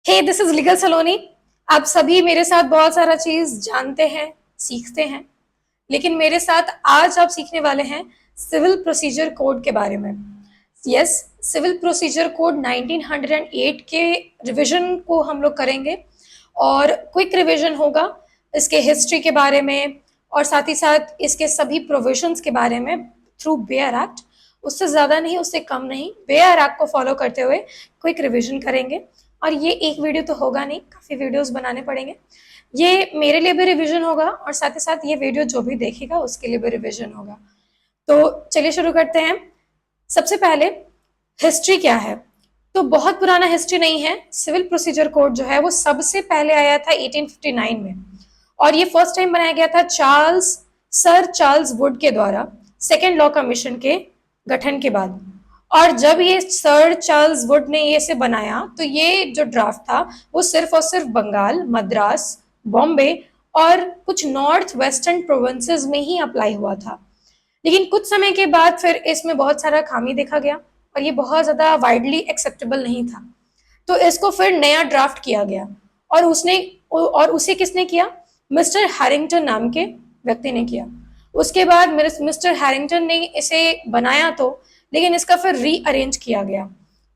Hey this is legal सलोनी। आप सभी मेरे साथ बहुत सारा चीज जानते हैं, सीखते हैं, लेकिन मेरे साथ आज आप सीखने वाले हैं सिविल प्रोसीजर कोड के बारे में। यस, सिविल प्रोसीजर कोड 1908 के रिवीजन को हम लोग करेंगे और क्विक रिवीजन होगा इसके हिस्ट्री के बारे में और साथ ही साथ इसके सभी प्रोविजंस के बारे में थ्रू बेयर एक्ट। उससे ज़्यादा नहीं, उससे कम नहीं, बेयर एक्ट को फॉलो करते हुए क्विक रिवीजन करेंगे। और ये एक वीडियो तो होगा नहीं, काफ़ी वीडियोस बनाने पड़ेंगे। ये मेरे लिए भी रिवीजन होगा और साथ ही साथ ये वीडियो जो भी देखेगा उसके लिए भी रिवीजन होगा। तो चलिए शुरू करते हैं। सबसे पहले हिस्ट्री क्या है, तो बहुत पुराना हिस्ट्री नहीं है। सिविल प्रोसीजर कोड जो है वो सबसे पहले आया था 1859 में और ये फर्स्ट टाइम बनाया गया था सर चार्ल्स वुड के द्वारा सेकेंड लॉ कमीशन के गठन के बाद। और जब ये सर चार्ल्स वुड ने ये से बनाया तो ये जो ड्राफ्ट था वो सिर्फ और सिर्फ बंगाल, मद्रास, बॉम्बे और कुछ नॉर्थ वेस्टर्न प्रोविंसेस में ही अप्लाई हुआ था। लेकिन कुछ समय के बाद फिर इसमें बहुत सारा खामी देखा गया और ये बहुत ज़्यादा वाइडली एक्सेप्टेबल नहीं था, तो इसको फिर नया ड्राफ्ट किया गया और उसे किसने किया? मिस्टर हैरिंगटन नाम के व्यक्ति ने किया। उसके बाद मिस्टर हैरिंगटन ने इसे बनाया तो, लेकिन इसका फिर रीअरेंज किया गया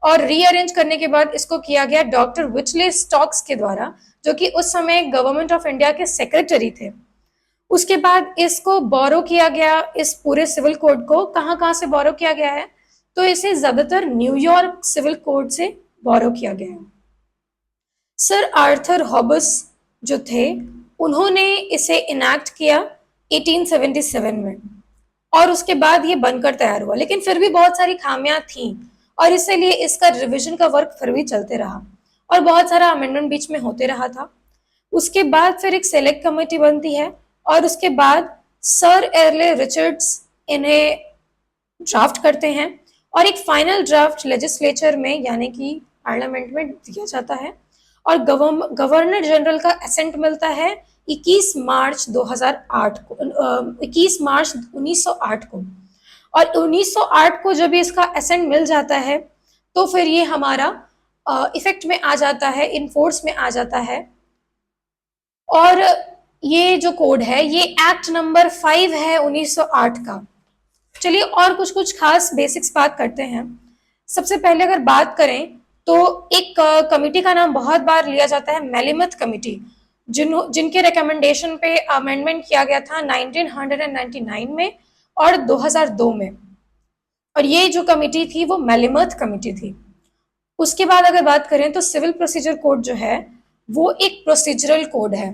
और रीअरेंज करने के बाद इसको किया गया डॉक्टर विचले स्टॉक्स के द्वारा, जो कि उस समय गवर्नमेंट ऑफ इंडिया के सेक्रेटरी थे। उसके बाद इसको बोरो किया गया, इस पूरे सिविल कोड को कहाँ से बोरो किया गया है, तो इसे ज्यादातर न्यूयॉर्क सिविल कोड से बोरो किया गया है। सर आर्थर हॉबस जो थे उन्होंने इसे इनैक्ट किया 1877 में और उसके बाद ये बनकर तैयार हुआ, लेकिन फिर भी बहुत सारी खामियां थी और इसलिए इसका रिवीजन का वर्क फिर भी चलते रहा और बहुत सारा अमेंडमेंट बीच में होते रहा था। उसके बाद फिर एक सेलेक्ट कमेटी बनती है और उसके बाद सर एर्ले रिचर्ड्स इन्हें ड्राफ्ट करते हैं और एक फाइनल ड्राफ्ट लेजिस्लेचर में यानी कि पार्लियामेंट में दिया जाता है और गवर्नर जनरल का असेंट मिलता है 21 मार्च 2008 को 21 मार्च 1908 को। और 1908 को जब इसका असेंट मिल जाता है तो फिर ये हमारा इफेक्ट में आ जाता है, इन फोर्स में आ जाता है। और ये जो कोड है ये एक्ट नंबर 5 है 1908 का। चलिए और कुछ खास बेसिक्स बात करते हैं। सबसे पहले अगर बात करें तो एक कमिटी का नाम बहुत बार लिया जाता है, मेलिमथ कमिटी, जिनके रिकमेंडेशन पे अमेंडमेंट किया गया था 1999 में और 2002 में, और ये जो कमिटी थी वो मेलिमथ कमिटी थी। उसके बाद अगर बात करें तो सिविल प्रोसीजर कोड जो है वो एक प्रोसीजरल कोड है,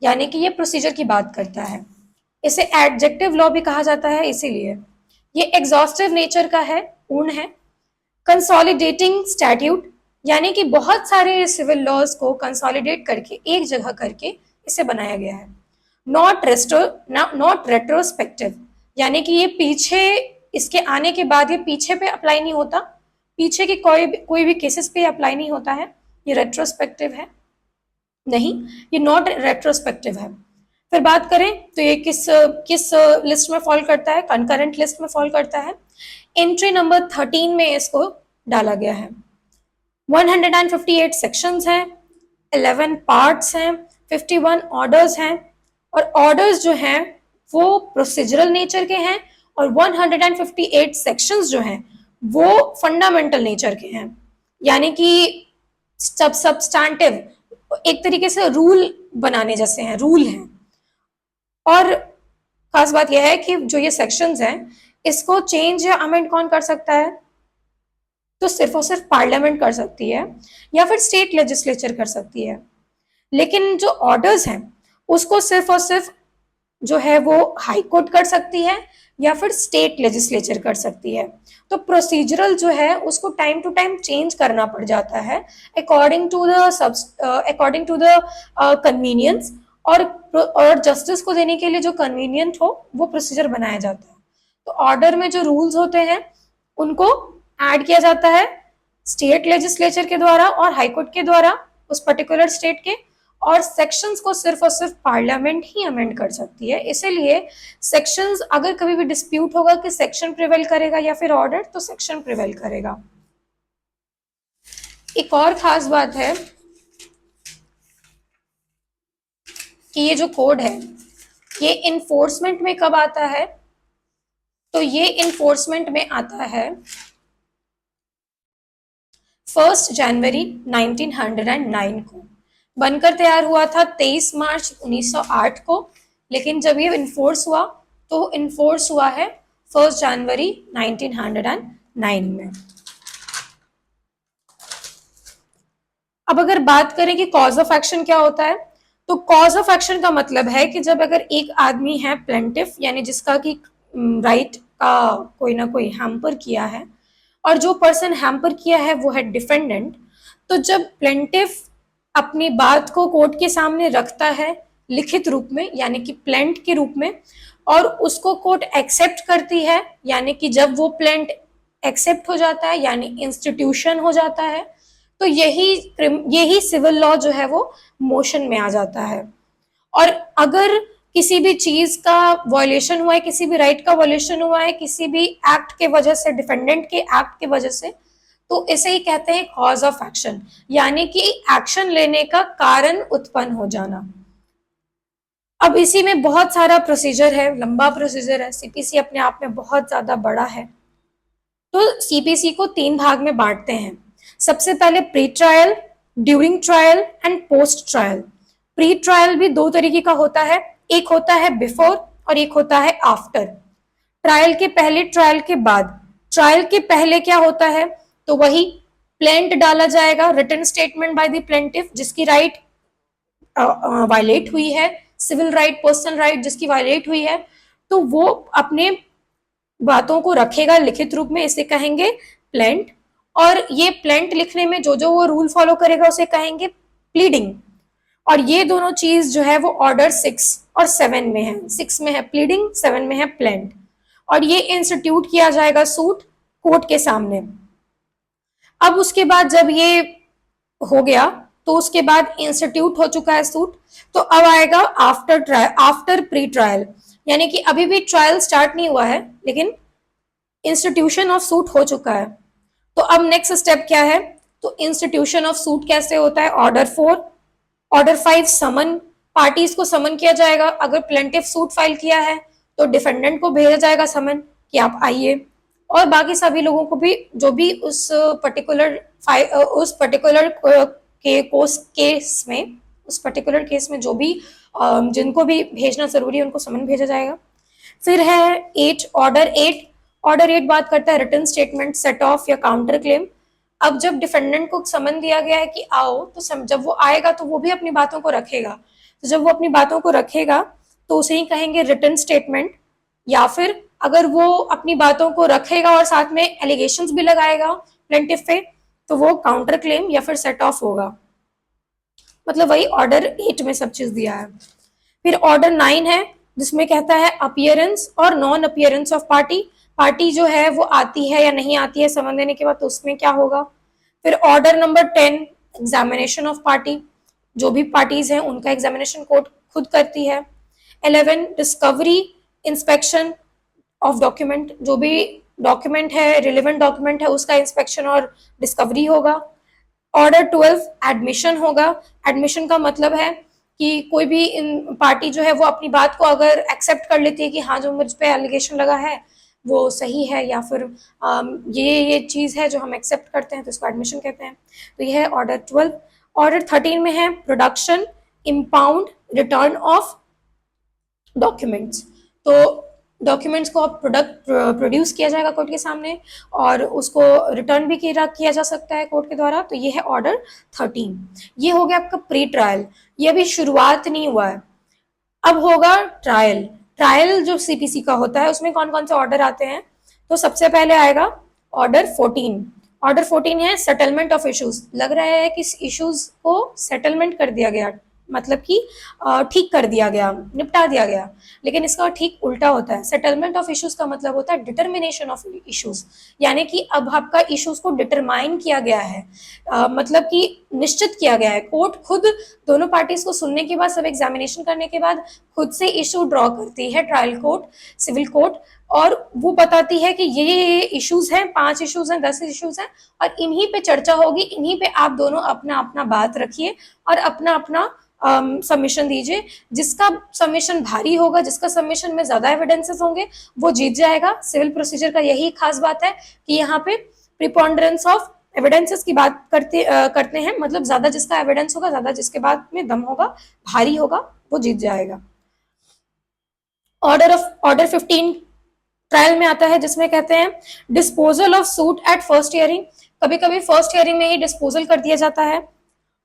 यानी कि ये प्रोसीजर की बात करता है। इसे एडजेक्टिव लॉ भी कहा जाता है, इसीलिए ये एग्जॉस्टिव नेचर का है, पूर्ण है। कंसोलिडेटिंग स्टैट्यूट, यानी कि बहुत सारे सिविल लॉज को कंसोलिडेट करके एक जगह करके इसे बनाया गया है। नॉट रेट्रोस्पेक्टिव, यानी कि ये पीछे इसके आने के बाद ये पीछे पे अप्लाई नहीं होता, पीछे के कोई भी केसेस पे अप्लाई नहीं होता है, ये रेट्रोस्पेक्टिव है नहीं, ये नॉट रेट्रोस्पेक्टिव है। फिर बात करें तो ये किस लिस्ट में फॉल करता है? कंकरेंट लिस्ट में फॉल करता है। एंट्री नंबर 13 में इसको डाला गया है। 158 सेक्शंस हैं, 11 पार्ट्स हैं, 51 ऑर्डर्स हैं और ऑर्डर्स जो हैं वो प्रोसीजरल नेचर के हैं और 158 सेक्शंस जो हैं वो फंडामेंटल नेचर के हैं, यानी कि सब्सटैंटिव, एक तरीके से रूल बनाने जैसे हैं, रूल हैं। और खास बात यह है कि जो ये सेक्शंस हैं इसको चेंज या अमेंड कौन कर सकता है? तो सिर्फ और सिर्फ पार्लियामेंट कर सकती है या फिर स्टेट लेजिस्लेचर कर सकती है। लेकिन जो ऑर्डर्स हैं उसको सिर्फ और सिर्फ जो है वो हाई कोर्ट कर सकती है या फिर स्टेट लेजिस्लेचर कर सकती है। तो प्रोसीजरल जो है उसको टाइम टू टाइम चेंज करना पड़ जाता है अकॉर्डिंग टू द कन्वीनियंस, और जस्टिस को देने के लिए जो कन्वीनियंट हो वो प्रोसीजर बनाया जाता है। तो ऑर्डर में जो रूल्स होते हैं उनको ऐड किया जाता है स्टेट लेजिस्लेचर के द्वारा और हाईकोर्ट के द्वारा उस पर्टिकुलर स्टेट के, और सेक्शंस को सिर्फ और सिर्फ पार्लियामेंट ही अमेंड कर सकती है। इसीलिए सेक्शंस, अगर कभी भी डिस्प्यूट होगा कि सेक्शन प्रिवेल करेगा या फिर ऑर्डर, तो सेक्शन प्रिवेल करेगा। एक और खास बात है कि ये जो कोड है ये इन्फोर्समेंट में कब आता है, तो ये इन्फोर्समेंट में आता है 1 जनवरी 1909 को। बनकर तैयार हुआ था 23 मार्च 1908 को, लेकिन जब ये इन्फोर्स हुआ तो इन्फोर्स हुआ है 1 जनवरी 1909 में। अब अगर बात करें कि कॉज ऑफ एक्शन क्या होता है, तो कॉज ऑफ एक्शन का मतलब है कि जब अगर एक आदमी है प्लेंटिफ, यानी जिसका कि राइट का कोई ना कोई हैम्पर किया है, और जो पर्सन हैम्पर किया है वो है डिफेंडेंट, तो जब प्लेंटिफ अपनी बात को कोर्ट के सामने रखता है लिखित रूप में, यानी कि प्लेंट के रूप में, और उसको कोर्ट एक्सेप्ट करती है, यानी कि जब वो प्लेंट एक्सेप्ट हो जाता है यानी इंस्टीट्यूशन हो जाता है, तो यही सिविल लॉ जो है वो मोशन में आ जाता है। और अगर किसी भी चीज का वायलेशन हुआ है, किसी भी राइट का वायलेशन हुआ है, किसी भी एक्ट के वजह से, डिफेंडेंट के एक्ट के वजह से, तो इसे ही कहते हैं कॉज ऑफ एक्शन, यानी कि एक्शन लेने का कारण उत्पन्न हो जाना। अब इसी में बहुत सारा प्रोसीजर है, लंबा प्रोसीजर है, सीपीसी अपने आप में बहुत ज्यादा बड़ा है। तो सीपीसी को 3 भाग में बांटते हैं। सबसे पहले pre trial, during trial and post trial. Pre trial भी 2 तरीके का होता है, एक होता है बिफोर और एक होता है आफ्टर। ट्रायल के पहले, ट्रायल के बाद। ट्रायल के पहले क्या होता है, तो वही प्लेंट डाला जाएगा, written statement by the plaintiff जिसकी राइट वायलेट हुई है, सिविल राइट, पर्सनल राइट जिसकी वायलेट हुई है, तो वो अपने बातों को रखेगा लिखित रूप में, इसे कहेंगे प्लेंट। और ये प्लेंट लिखने में जो जो वो रूल फॉलो करेगा उसे कहेंगे प्लीडिंग। और ये दोनों चीज जो है वो ऑर्डर 6 और 7 में है। 6 में है प्लीडिंग, 7 में है प्लेंट। और ये इंस्टीट्यूट किया जाएगा सूट कोर्ट के सामने। अब उसके बाद जब ये हो गया तो उसके बाद इंस्टीट्यूट हो चुका है सूट, तो अब आएगा after trial, after pre trial, यानी कि अभी भी ट्रायल स्टार्ट नहीं हुआ है लेकिन इंस्टीट्यूशन ऑफ सूट हो चुका है। तो अब नेक्स्ट स्टेप क्या है, तो इंस्टीट्यूशन ऑफ सूट कैसे होता है, ऑर्डर 4, ऑर्डर 5 समन, पार्टीज को समन किया जाएगा। अगर प्लेंटिफ सूट फाइल किया है तो डिफेंडेंट को भेजा जाएगा समन कि आप आइए, और बाकी सभी लोगों को भी जो भी उस पर्टिकुलर केस में, उस पर्टिकुलर केस में जो भी जिनको भी भेजना जरूरी है उनको समन भेजा जाएगा। फिर है 8, ऑर्डर 8। ऑर्डर 8 बात करता है रिटन स्टेटमेंट, सेट ऑफ या काउंटर क्लेम। अब जब डिफेंडेंट को समन दिया गया है कि आओ, तो जब वो आएगा तो वो भी अपनी बातों को रखेगा। तो जब वो अपनी बातों को रखेगा तो उसे ही कहेंगे रिटन स्टेटमेंट, या फिर अगर वो अपनी बातों को रखेगा और साथ में एलिगेशंस भी लगाएगा प्लेंटिफ पे, तो वो काउंटर क्लेम या फिर सेट ऑफ होगा। मतलब वही ऑर्डर 8 में सब चीज दिया है। फिर ऑर्डर 9 है जिसमें कहता है अपीयरेंस और non appearance of party. Party जो है वो आती है या नहीं आती है समन देने के बाद, तो उसमें क्या होगा। फिर order number 10 examination of party, जो भी पार्टीज हैं उनका एग्जामिनेशन कोर्ट खुद करती है। 11 डिस्कवरी इंस्पेक्शन ऑफ डॉक्यूमेंट, जो भी डॉक्यूमेंट है, रिलेवेंट डॉक्यूमेंट है, उसका इंस्पेक्शन और डिस्कवरी होगा। ऑर्डर 12 एडमिशन होगा। एडमिशन का मतलब है कि कोई भी पार्टी जो है वो अपनी बात को अगर एक्सेप्ट कर लेती है कि हाँ जो मुझ पे एलिगेशन लगा है वो सही है, या फिर ये चीज़ है जो हम एक्सेप्ट करते हैं, तो इसको एडमिशन कहते हैं। तो ये है ऑर्डर 12। ऑर्डर 13 में है production, impound, return of documents. तो डॉक्यूमेंट्स को अब प्रोड्यूस किया जाएगा कोर्ट के सामने और उसको रिटर्न भी किया जा सकता है कोर्ट के द्वारा। तो ये है ऑर्डर 13। ये हो गया आपका प्री ट्रायल, ये अभी शुरुआत नहीं हुआ है। अब होगा ट्रायल। ट्रायल जो सीपीसी का होता है उसमें कौन कौन से ऑर्डर आते हैं, तो सबसे पहले आएगा ऑर्डर 14। ऑर्डर 14 है सेटलमेंट ऑफ इश्यूज। लग रहा है कि इस इश्यूज को सेटलमेंट कर दिया गया, मतलब कि ठीक कर दिया गया, निपटा दिया गया, लेकिन इसका ठीक उल्टा होता है। सेटलमेंट ऑफ इश्यूज का मतलब होता है डिटर्मिनेशन ऑफ इश्यूज, यानी कि अब आपका इश्यूज को डिटरमाइन किया गया है, मतलब कि निश्चित किया गया है। कोर्ट खुद दोनों पार्टीज को सुनने के बाद, सब एग्जामिनेशन करने के बाद खुद से इशू ड्रॉ करती है ट्रायल कोर्ट, सिविल कोर्ट, और वो बताती है कि ये इश्यूज हैं, 5 इश्यूज हैं, 10 इश्यूज हैं, और इन्हीं पे चर्चा होगी, इन्हीं पे आप दोनों अपना अपना बात रखिए और अपना अपना सबमिशन दीजिए। जिसका सबमिशन भारी होगा, जिसका सबमिशन में ज्यादा एविडेंसेस होंगे, वो जीत जाएगा। सिविल प्रोसीजर का यही खास बात है कि यहाँ पे प्रिपॉन्डरेंस ऑफ एविडेंसेस की बात करते हैं, मतलब ज्यादा जिसका एविडेंस होगा, ज्यादा जिसके बाद में दम होगा, भारी होगा, वो जीत जाएगा। ऑर्डर 15 ट्रायल में आता है, जिसमें कहते हैं disposal of suit at first hearing. कभी कभी फर्स्ट हियरिंग में ही डिस्पोजल कर दिया जाता है।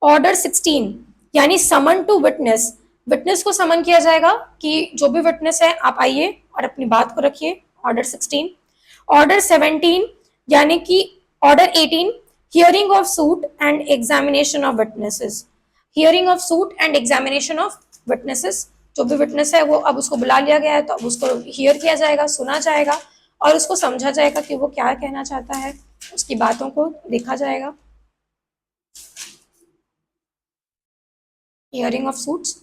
ऑर्डर 16 यानी समन टू विटनेस, विटनेस को समन किया जाएगा कि जो भी विटनेस है आप आइए और अपनी बात को रखिए। ऑर्डर 16। ऑर्डर 17 यानी कि order 18 hearing of suit and examination of witnesses, hearing of suit and examination of witnesses. जो भी विटनेस है वो अब उसको बुला लिया गया है, तो अब उसको हियर किया जाएगा, सुना जाएगा और उसको समझा जाएगा कि वो क्या कहना चाहता है, उसकी बातों को देखा जाएगा। Hearing of suits.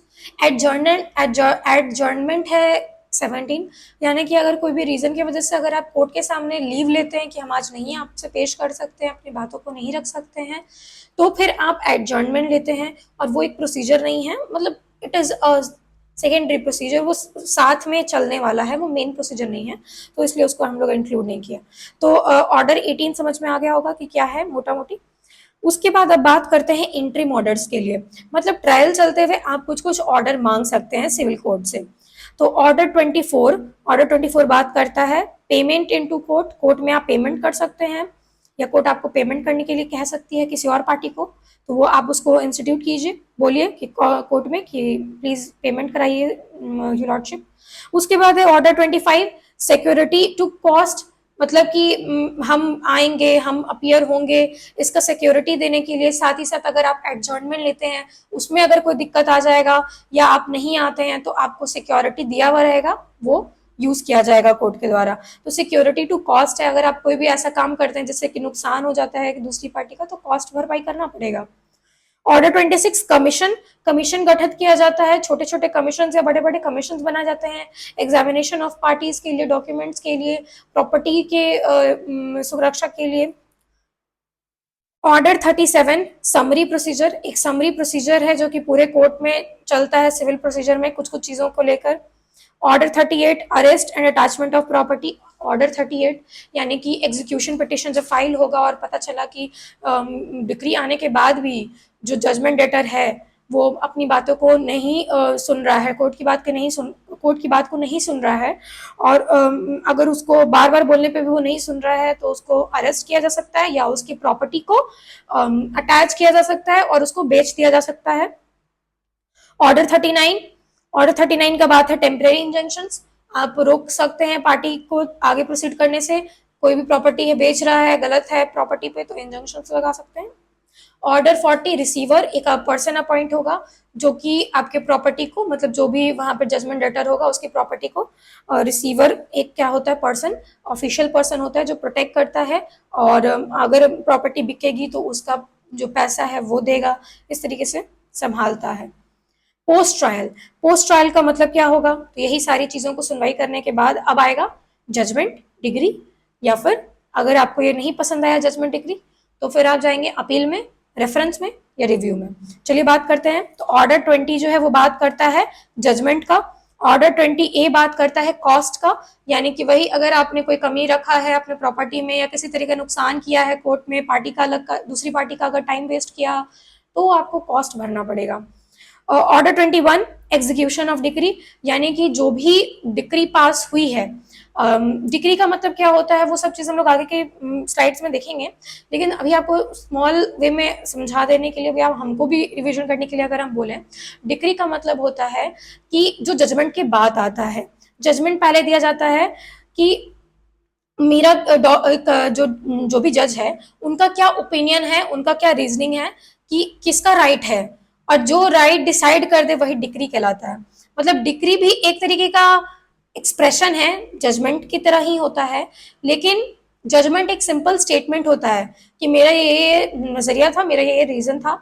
एडजर्नमेंट है 17, यानी कि अगर कोई भी रीजन की वजह से अगर आप कोर्ट के सामने लीव लेते हैं कि हम आज नहीं आपसे पेश कर सकते हैं, अपनी बातों को नहीं रख सकते हैं, तो फिर आप एडजर्नमेंट लेते हैं। और वो एक प्रोसीजर नहीं है, मतलब it is a secondary procedure, वो साथ में चलने वाला है, वो मेन प्रोसीजर नहीं है, तो इसलिए उसको हम लोग इंक्लूड नहीं किया। तो ऑर्डर 18 समझ में आ गया होगा कि क्या है मोटा मोटी। उसके बाद अब बात करते हैं इंटरिम ऑर्डर्स के लिए, मतलब ट्रायल चलते हुए आप कुछ कुछ ऑर्डर मांग सकते हैं सिविल कोर्ट से। तो ऑर्डर 24 बात करता है पेमेंट इनटू कोर्ट, कोर्ट में आप पेमेंट कर सकते हैं या कोर्ट आपको पेमेंट करने के लिए कह सकती है किसी और पार्टी को, तो वो आप उसको इंस्टीट्यूट कीजिए, बोलिए कि कोर्ट में कि प्लीज पेमेंट कराइए योर लॉर्डशिप। उसके बाद है ऑर्डर 25 सिक्योरिटी टू कॉस्ट, मतलब कि हम आएंगे, हम अपीयर होंगे, इसका सिक्योरिटी देने के लिए। साथ ही साथ अगर आप एडजॉर्नमेंट लेते हैं, उसमें अगर कोई दिक्कत आ जाएगा या आप नहीं आते हैं, तो आपको सिक्योरिटी दिया हुआ रहेगा, वो यूज किया जाएगा कोर्ट के द्वारा। तो सिक्योरिटी टू कॉस्ट है, अगर आप कोई भी ऐसा काम करते हैं जिससे कि नुकसान हो जाता है कि दूसरी पार्टी का, तो कॉस्ट भरपाई करना पड़ेगा। ऑर्डर 26 कमीशन, कमीशन गठित किया जाता है, छोटे छोटे कमीशन या बड़े बड़े कमीशन बनाए जाते हैं एग्जामिनेशन ऑफ पार्टीज के लिए, डॉक्यूमेंट्स के लिए, प्रॉपर्टी के सुरक्षा के लिए। ऑर्डर 37 समरी प्रोसीजर, एक समरी प्रोसीजर है जो कि पूरे कोर्ट में चलता है सिविल प्रोसीजर में कुछ कुछ चीजों को लेकर। Order 38 arrest and attachment of property, order 38 यानी कि एग्जीक्यूशन पिटिशन जब फाइल होगा और पता चला कि डिक्री आने के बाद भी जो जजमेंट डेटर है वो अपनी बातों को नहीं सुन रहा है, कोर्ट की बात को नहीं सुन रहा है, और अगर उसको बार बार बोलने पे भी वो नहीं सुन रहा है, तो उसको अरेस्ट किया जा सकता है या उसकी प्रॉपर्टी को अटैच किया जा सकता है और उसको बेच दिया जा सकता है। ऑर्डर 39 का बात है टेम्परेरी इंजंक्शंस, आप रोक सकते हैं पार्टी को आगे प्रोसीड करने से, कोई भी प्रॉपर्टी है बेच रहा है, गलत है प्रॉपर्टी पे, तो इंजंक्शंस लगा सकते हैं। ऑर्डर 40 रिसीवर, एक पर्सन अपॉइंट होगा जो कि आपके प्रॉपर्टी को, मतलब जो भी वहां पर जजमेंट डेटर होगा उसकी प्रॉपर्टी को, रिसीवर एक क्या होता है पर्सन, ऑफिशियल पर्सन होता है जो प्रोटेक्ट करता है, और अगर प्रॉपर्टी बिकेगी तो उसका जो पैसा है वो देगा, इस तरीके से संभालता है। पोस्ट ट्रायल का मतलब क्या होगा, तो यही सारी चीजों को सुनवाई करने के बाद अब आएगा जजमेंट डिग्री, या फिर अगर आपको ये नहीं पसंद आया जजमेंट डिग्री तो फिर आप जाएंगे अपील में, रेफरेंस में या रिव्यू में। चलिए बात करते हैं। तो ऑर्डर 20 जो है वो बात करता है जजमेंट का। ऑर्डर 20A बात करता है कॉस्ट का, यानी कि वही अगर आपने कोई कमी रखा है अपने प्रॉपर्टी में या किसी तरह का नुकसान किया है कोर्ट में, पार्टी का अलग का, दूसरी पार्टी का अगर टाइम वेस्ट किया तो आपको कॉस्ट भरना पड़ेगा। ऑर्डर 21 एग्जीक्यूशन ऑफ डिक्री, यानी कि जो भी डिक्री पास हुई है, डिक्री का मतलब क्या होता है वो सब चीज हम लोग आगे के स्लाइड्स में देखेंगे, लेकिन अभी आपको स्मॉल वे में समझा देने के लिए भी, आप हमको भी रिवीजन करने के लिए अगर हम बोले, डिक्री का मतलब होता है कि जो जजमेंट के बाद आता है, जजमेंट पहले दिया जाता है कि मेरा जो भी जज है उनका क्या ओपिनियन है, उनका क्या रीजनिंग है कि किसका राइट है, और जो राइट डिसाइड कर दे वही डिक्री कहलाता है। मतलब डिक्री भी एक तरीके का एक्सप्रेशन है, जजमेंट की तरह ही होता है, लेकिन जजमेंट एक सिंपल स्टेटमेंट होता है कि मेरा ये नजरिया था, मेरा ये रीजन था,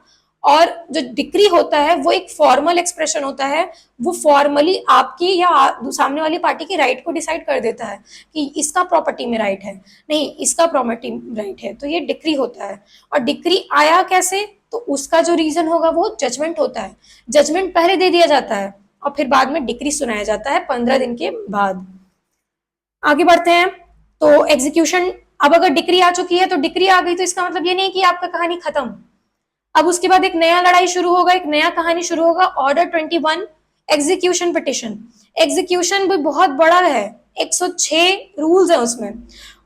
और जो डिक्री होता है वो एक फॉर्मल एक्सप्रेशन होता है, वो फॉर्मली आपकी या सामने वाली पार्टी की राइट को डिसाइड कर देता है कि इसका प्रॉपर्टी में राइट है, नहीं इसका प्रॉपर्टी राइट है, तो ये डिक्री होता है। और डिक्री आया कैसे, तो उसका जो रीजन होगा वो जजमेंट होता है। जजमेंट पहले दे दिया जाता है और फिर बाद में डिक्री सुनाया जाता है 15 दिन के बाद। आगे बढ़ते हैं। तो एग्जीक्यूशन, अब अगर डिक्री आ चुकी है तो डिक्री आ गई तो इसका मतलब ये नहीं कि आपका कहानी खत्म। अब उसके बाद एक नया लड़ाई शुरू होगा, एक नया कहानी शुरू होगा। Order 21 execution petition. एग्जीक्यूशन भी बहुत बड़ा है, 106 रूल्स है उसमें,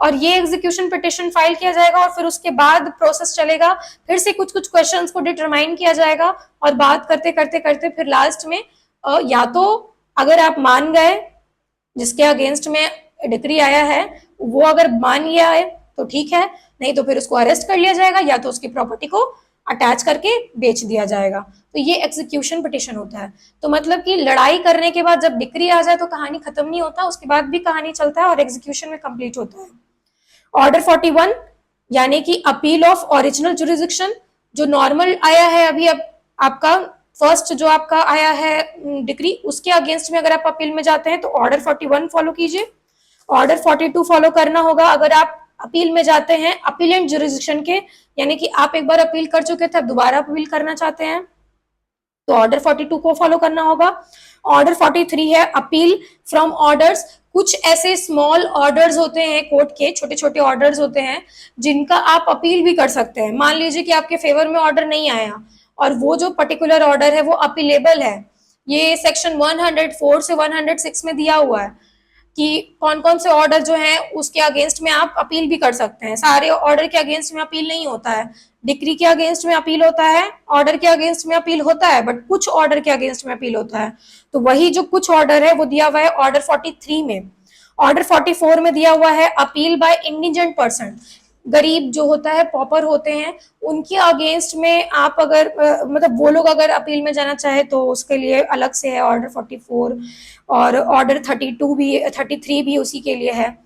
और ये एग्जीक्यूशन पिटिशन फाइल किया जाएगा और फिर उसके बाद प्रोसेस चलेगा, फिर से कुछ कुछ क्वेश्चंस को डिटरमाइन किया जाएगा और बात करते करते करते फिर लास्ट में या तो अगर आप मान गए जिसके अगेंस्ट में डिक्री आया है वो अगर मान लिया है तो ठीक है, नहीं तो फिर उसको अरेस्ट कर लिया जाएगा या तो उसकी प्रॉपर्टी को अटैच करके बेच दिया जाएगा। तो ये एग्जीक्यूशन पिटिशन होता है। तो मतलब कि लड़ाई करने के बाद जब डिक्री आ जाए तो कहानी खत्म नहीं होता, उसके बाद भी कहानी चलता है और एग्जीक्यूशन में कंप्लीट होता है। ऑर्डर 41 यानी कि अपील ऑफ ओरिजिनल जुरिसडिक्शन, जो नॉर्मल आया है अभी, अब आपका फर्स्ट जो आपका आया है डिक्री, उसके अगेंस्ट में अगर आप अपील में जाते हैं तो ऑर्डर 41 फॉलो कीजिए। ऑर्डर 42 फॉलो करना होगा अगर आप अपील में जाते हैं अपीलेंट जुरिसडिक्शन के, यानी कि आप एक बार अपील कर चुके थे, दोबारा अपील करना चाहते हैं तो ऑर्डर 42 को फॉलो करना होगा। ऑर्डर 43 है अपील फ्रॉम ऑर्डर्स। कुछ ऐसे स्मॉल ऑर्डर्स होते हैं कोर्ट के, छोटे छोटे ऑर्डर्स होते हैं जिनका आप अपील भी कर सकते हैं। मान लीजिए कि आपके फेवर में ऑर्डर नहीं आया और वो जो पर्टिकुलर ऑर्डर है वो अपीलेबल है। ये सेक्शन 104 से 106 में दिया हुआ है कि कौन कौन से ऑर्डर जो हैं उसके अगेंस्ट में आप अपील भी कर सकते हैं। सारे ऑर्डर के अगेंस्ट में अपील नहीं होता है, डिक्री के अगेंस्ट में अपील होता है, ऑर्डर के अगेंस्ट में अपील होता है, बट कुछ ऑर्डर के अगेंस्ट में अपील होता है। तो वही जो कुछ ऑर्डर है वो दिया हुआ है ऑर्डर 43 में। ऑर्डर 44 में दिया हुआ है अपील बाय इंडिजेंट पर्सन। गरीब जो होता है, पॉपर होते हैं, उनके अगेंस्ट में आप अगर मतलब वो लोग अगर अपील में जाना चाहे तो उसके लिए अलग से है ऑर्डर 44, और ऑर्डर 32 भी, 33 भी उसी के लिए है।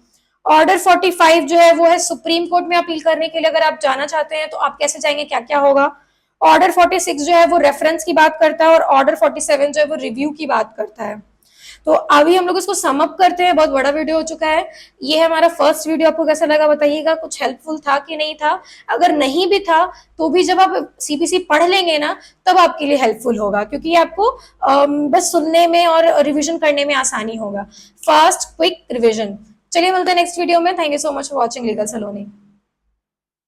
ऑर्डर 45 जो है वो है सुप्रीम कोर्ट में अपील करने के लिए अगर आप जाना चाहते हैं तो आप कैसे जाएंगे, क्या क्या होगा। ऑर्डर 46 जो है वो रेफरेंस की बात करता है और ऑर्डर 47 जो है वो रिव्यू की बात करता है। तो अभी हम लोग इसको सम अप करते हैं, बहुत बड़ा वीडियो हो चुका है। ये है हमारा फर्स्ट वीडियो, आपको कैसा लगा बताइएगा, कुछ हेल्पफुल था कि नहीं था। अगर नहीं भी था तो भी जब आप सीपीसी पढ़ लेंगे ना तब आपके लिए हेल्पफुल होगा, क्योंकि आपको बस सुनने में और रिविजन करने में आसानी होगा। Fast quick revision. चलिए मिलते हैं नेक्स्ट वीडियो में। Thank you so much for watching legal Saloni.